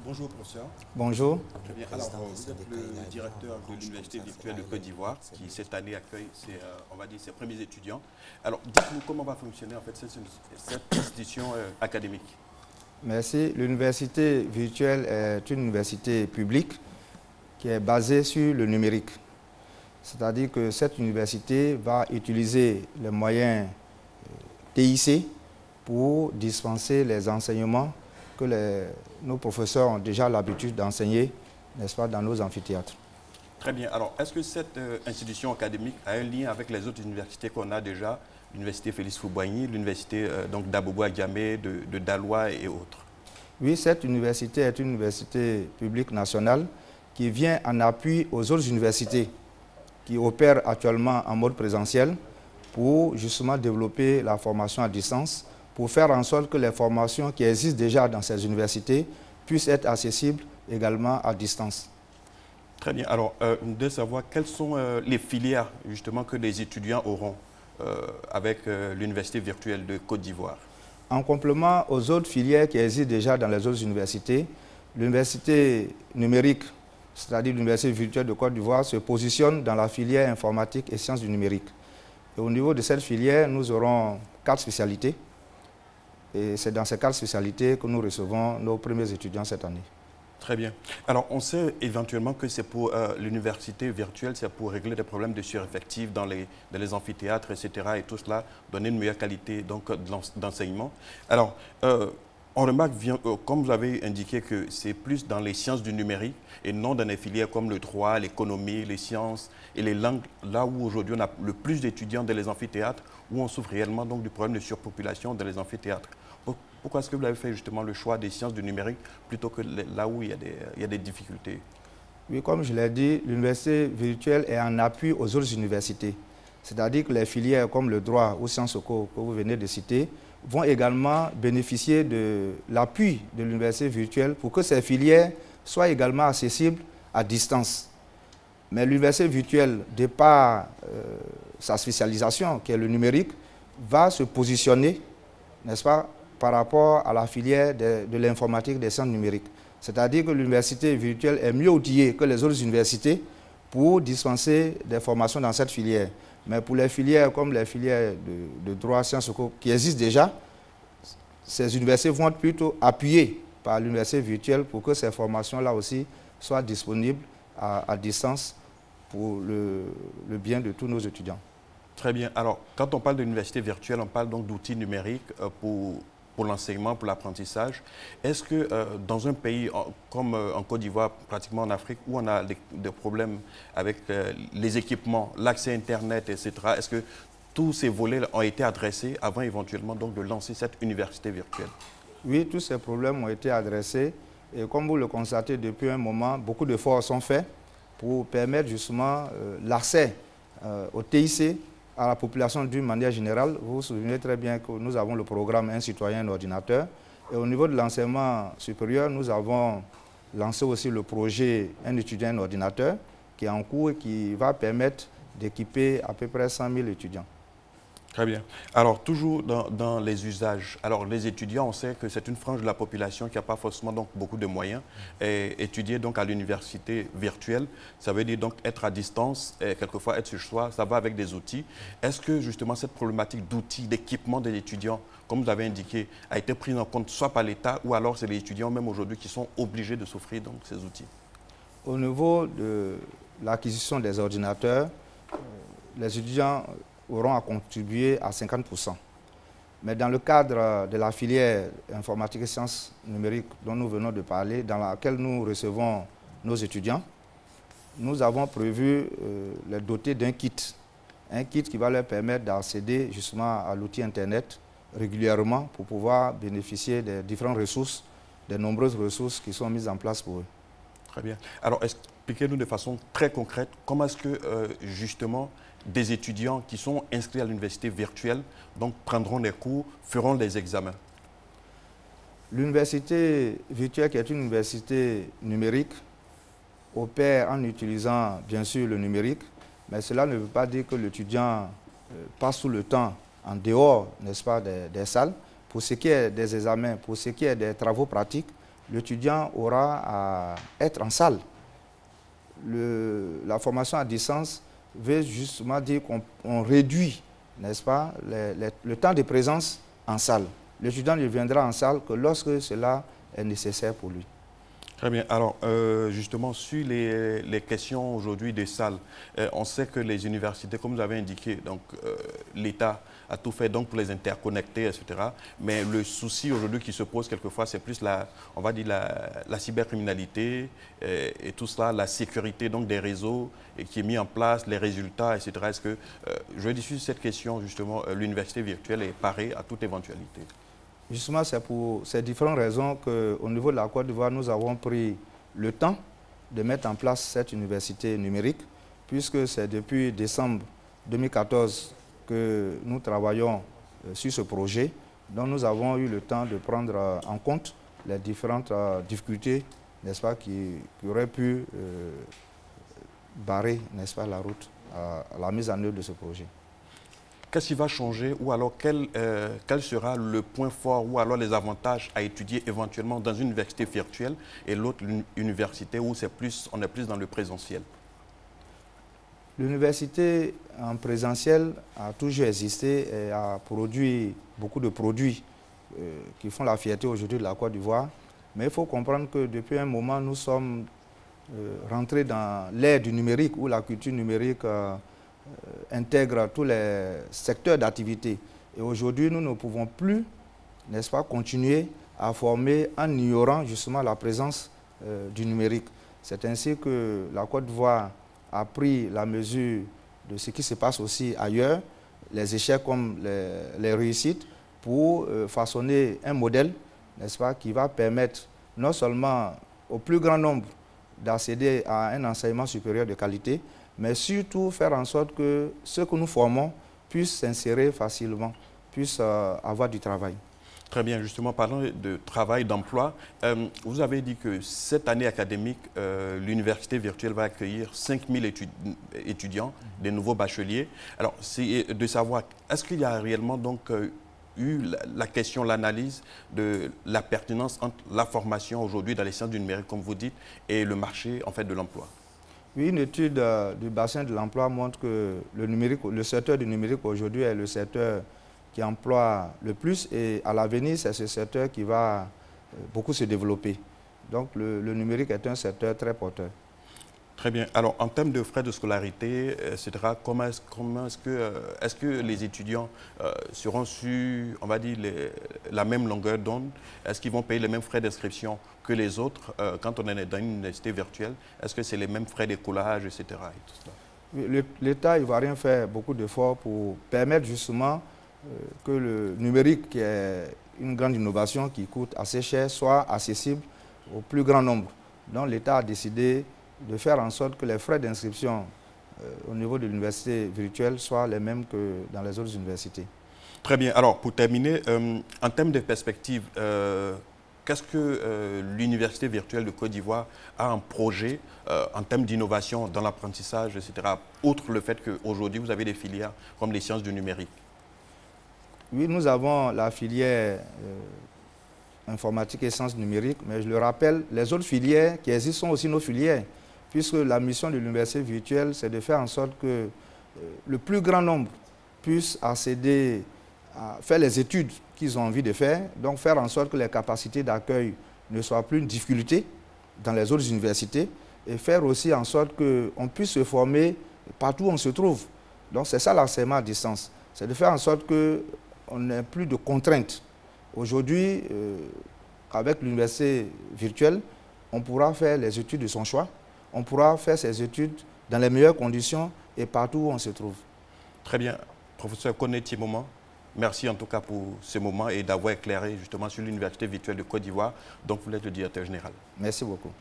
Bonjour professeur. Bonjour. Très bien. Alors, vous êtes le directeur de l'Université virtuelle de Côte d'Ivoire qui cette année accueille on va dire, ses premiers étudiants. Alors, dites-nous comment va fonctionner en fait cette institution académique. Merci. L'université virtuelle est une université publique qui est basée sur le numérique. C'est-à-dire que cette université va utiliser les moyens TIC pour dispenser les enseignements que nos professeurs ont déjà l'habitude d'enseigner, n'est-ce pas, dans nos amphithéâtres. Très bien. Alors, est-ce que cette institution académique a un lien avec les autres universités qu'on a déjà, l'université Félix Houphouët-Boigny, l'université d'Abobo-Diamé, de Daloa et autres? Oui, cette université est une université publique nationale qui vient en appui aux autres universités qui opèrent actuellement en mode présentiel pour justement développer la formation à distance, pour faire en sorte que les formations qui existent déjà dans ces universités puissent être accessibles également à distance. Très bien. Alors, de savoir quelles sont les filières justement que les étudiants auront avec l'Université virtuelle de Côte d'Ivoire. En complément aux autres filières qui existent déjà dans les autres universités, l'université numérique, c'est-à-dire l'Université virtuelle de Côte d'Ivoire, se positionne dans la filière informatique et sciences du numérique. Et au niveau de cette filière, nous aurons 4 spécialités. Et c'est dans ces 4 spécialités que nous recevons nos premiers étudiants cette année. Très bien. Alors, on sait éventuellement que c'est pour l'université virtuelle, c'est pour régler des problèmes de sureffectifs dans les amphithéâtres, etc. et tout cela, donner une meilleure qualité d'enseignement. Alors, on remarque, comme vous avez indiqué, que c'est plus dans les sciences du numérique et non dans les filières comme le droit, l'économie, les sciences et les langues, là où aujourd'hui on a le plus d'étudiants dans les amphithéâtres, où on souffre réellement donc du problème de surpopulation dans les amphithéâtres. Pourquoi est-ce que vous avez fait justement le choix des sciences du numérique plutôt que là où il y a des difficultés? Oui, comme je l'ai dit, l'université virtuelle est en appui aux autres universités. C'est-à-dire que les filières comme le droit ou Sciences Co que vous venez de citer vont également bénéficier de l'appui de l'université virtuelle pour que ces filières soient également accessibles à distance. Mais l'université virtuelle, de par sa spécialisation, qui est le numérique, va se positionner, n'est-ce pas, par rapport à la filière de l'informatique des sciences numériques. C'est-à-dire que l'université virtuelle est mieux outillée que les autres universités pour dispenser des formations dans cette filière. Mais pour les filières comme les filières de droit, sciences qui existent déjà, ces universités vont être plutôt appuyées par l'université virtuelle pour que ces formations-là aussi soient disponibles à distance pour le bien de tous nos étudiants. Très bien. Alors, quand on parle de l'université virtuelle, on parle donc d'outils numériques pour l'enseignement, pour l'apprentissage. Est-ce que dans un pays comme en Côte d'Ivoire, pratiquement en Afrique, où on a des problèmes avec les équipements, l'accès Internet, etc., est-ce que tous ces volets ont été adressés avant éventuellement donc, de lancer cette université virtuelle? Oui, tous ces problèmes ont été adressés. Et comme vous le constatez depuis un moment, beaucoup d'efforts sont faits pour permettre justement l'accès au TIC à la population d'une manière générale. Vous vous souvenez très bien que nous avons le programme Un citoyen, un ordinateur. Et au niveau de l'enseignement supérieur, nous avons lancé aussi le projet Un étudiant, un ordinateur, qui est en cours et qui va permettre d'équiper à peu près 100 000 étudiants. Très bien. Alors, toujours dans les usages, alors les étudiants, on sait que c'est une frange de la population qui n'a pas forcément donc, beaucoup de moyens. Et étudier donc, à l'université virtuelle, ça veut dire donc être à distance et quelquefois être sur soi, ça va avec des outils. Est-ce que justement cette problématique d'outils, d'équipement des étudiants, comme vous avez indiqué, a été prise en compte soit par l'État ou alors c'est les étudiants même aujourd'hui qui sont obligés de s'offrir donc ces outils? Au niveau de l'acquisition des ordinateurs, les étudiants auront à contribuer à 50%. Mais dans le cadre de la filière informatique et sciences numériques dont nous venons de parler, dans laquelle nous recevons nos étudiants, nous avons prévu les doter d'un kit. Un kit qui va leur permettre d'accéder justement à l'outil Internet régulièrement pour pouvoir bénéficier des différentes ressources, des nombreuses ressources qui sont mises en place pour eux. Très bien. Alors, expliquez-nous de façon très concrète, comment est-ce que justement des étudiants qui sont inscrits à l'université virtuelle donc prendront des cours, feront des examens? L'université virtuelle, qui est une université numérique, opère en utilisant bien sûr le numérique, mais cela ne veut pas dire que l'étudiant passe tout le temps en dehors, n'est-ce pas, des salles. Pour ce qui est des examens, pour ce qui est des travaux pratiques, l'étudiant aura à être en salle. La formation à distance veut justement dire qu'on réduit, n'est-ce pas, le temps de présence en salle. L'étudiant ne viendra en salle que lorsque cela est nécessaire pour lui. Très bien. Alors, justement, sur les questions aujourd'hui des salles, on sait que les universités, comme vous avez indiqué, donc l'État a tout fait donc pour les interconnecter, etc. Mais le souci aujourd'hui qui se pose quelquefois, c'est plus on va dire la cybercriminalité et tout cela, la sécurité donc des réseaux qui est mis en place, les résultats, etc. Est-ce que, je dis sur cette question, justement, l'université virtuelle est parée à toute éventualité? Justement, c'est pour ces différentes raisons qu'au niveau de la Côte d'Ivoire, nous avons pris le temps de mettre en place cette université numérique, puisque c'est depuis décembre 2014 que nous travaillons sur ce projet. Donc nous avons eu le temps de prendre en compte les différentes difficultés, n'est-ce pas, qui auraient pu barrer, n'est-ce pas, la route à la mise en œuvre de ce projet. Qu'est-ce qui va changer ou alors quel sera le point fort ou alors les avantages à étudier éventuellement dans une université virtuelle et l'autre université où on est plus dans le présentiel? L'université en présentiel a toujours existé et a produit beaucoup de produits qui font la fierté aujourd'hui de la Côte d'Ivoire. Mais il faut comprendre que depuis un moment, nous sommes rentrés dans l'ère du numérique où la culture numérique intègre tous les secteurs d'activité. Et aujourd'hui, nous ne pouvons plus, n'est-ce pas, continuer à former en ignorant justement la présence du numérique. C'est ainsi que la Côte d'Ivoire a pris la mesure de ce qui se passe aussi ailleurs, les échecs comme les réussites, pour façonner un modèle, n'est-ce pas, qui va permettre non seulement au plus grand nombre d'accéder à un enseignement supérieur de qualité, mais surtout faire en sorte que ceux que nous formons puissent s'insérer facilement, puissent avoir du travail. Très bien, justement, parlant de travail, d'emploi, vous avez dit que cette année académique, l'université virtuelle va accueillir 5000 étudiants, des nouveaux bacheliers. Alors, c'est de savoir, est-ce qu'il y a réellement donc eu la question, l'analyse de la pertinence entre la formation aujourd'hui dans les sciences du numérique, comme vous dites, et le marché en fait, de l'emploi? Oui, une étude du bassin de l'emploi montre que le secteur du numérique aujourd'hui est le secteur qui emploie le plus et à l'avenir, c'est ce secteur qui va beaucoup se développer. Donc le numérique est un secteur très porteur. Très bien. Alors, en termes de frais de scolarité, etc., est-ce que les étudiants seront sur, on va dire, la même longueur d'onde? Est-ce qu'ils vont payer les mêmes frais d'inscription que les autres quand on est dans une université virtuelle? Est-ce que c'est les mêmes frais d'écolage, etc. et tout cela? L'État ne va rien faire beaucoup d'efforts pour permettre justement que le numérique, qui est une grande innovation qui coûte assez cher, soit accessible au plus grand nombre. Donc l'État a décidé de faire en sorte que les frais d'inscription au niveau de l'université virtuelle soient les mêmes que dans les autres universités. Très bien. Alors, pour terminer, en termes de perspective, qu'est-ce que l'université virtuelle de Côte d'Ivoire a en projet en termes d'innovation dans l'apprentissage, etc., outre le fait qu'aujourd'hui, vous avez des filières comme les sciences du numérique? Oui, nous avons la filière informatique et sciences numériques, mais je le rappelle, les autres filières qui existent sont aussi nos filières, puisque la mission de l'université virtuelle, c'est de faire en sorte que le plus grand nombre puisse accéder à faire les études qu'ils ont envie de faire, donc faire en sorte que les capacités d'accueil ne soient plus une difficulté dans les autres universités, et faire aussi en sorte qu'on puisse se former partout où on se trouve. Donc c'est ça l'enseignement à distance, c'est de faire en sorte qu'on n'ait plus de contraintes. Aujourd'hui, avec l'université virtuelle, on pourra faire les études de son choix, on pourra faire ses études dans les meilleures conditions et partout où on se trouve. Très bien. Professeur Koné Timoman, merci en tout cas pour ce moment et d'avoir éclairé justement sur l'université virtuelle de Côte d'Ivoire, dont vous êtes le directeur général. Merci beaucoup.